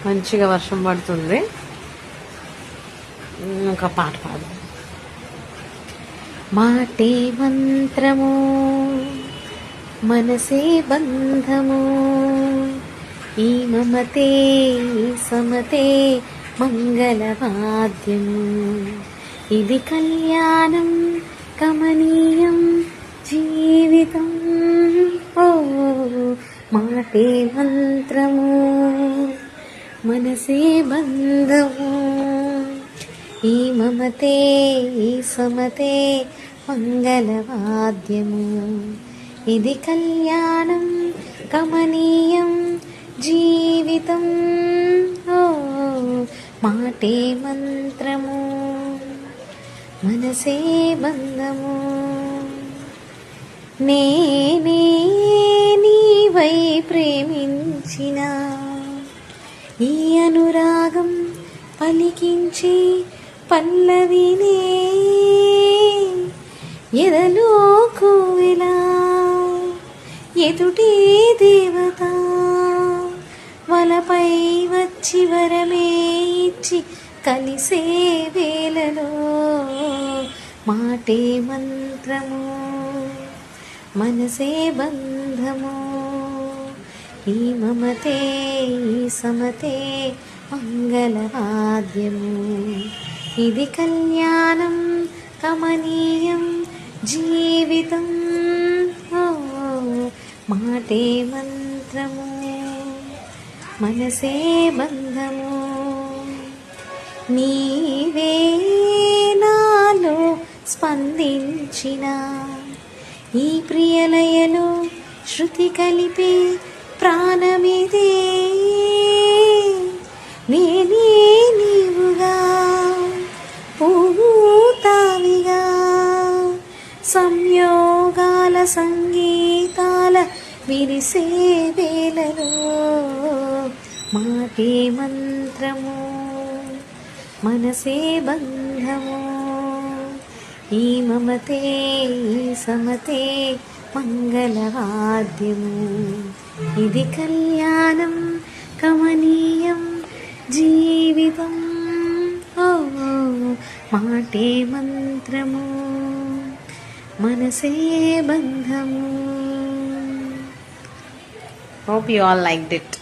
మంచిగా వర్షం పడుతుంది. ఒక పాట పాడు. మాటే మంత్రము మనసే బంధము, ఈ మమతే ఈ సమతే మంగళవాద్యము, ఇది కళ్యాణం కమనీయం జీవితం. ఓ మాటే మంత్రము మనసే బంధము, ఈ మమతే ఈ సమతే మంగళవాద్యము, ఇది కళ్యాణం కమనీయం జీవితం. ఓ మాటే మంత్రము మనసే బంధము, నేనే నీవై ప్రేమించిన ఈ అనురాగం పలికించి పల్లవినే, ఎదలో కోవెలా ఎదుటే దేవత, వలపై వచ్చి వరమే ఇచ్చి కలిసే వేళలో, మాటే మంత్రము మనసే బంధము, ఈ మమతే ఈ సమతే మంగళవాద్యము, ఇది కళ్యాణం కమనీయం జీవితం. ఓ మాటే మంత్రము మనసే బంధము, నీవే నాలో స్పందించిన ఈ ప్రియలయలో శృతి కలిపే ప్రాణమిదే, నేనే నీవుగా పూతావిగా, సంయోగాల సంగీతాల విరిసే వేళలో, మాటే మంత్రము మనసే బంధము, ఈ మమతే ఈ సమతే మంగళవాద్యము, ఇది కళ్యాణం కమనీయం జీవితం. ఓ మాటే మంత్రము మనసే బంధము. Hope you all liked it.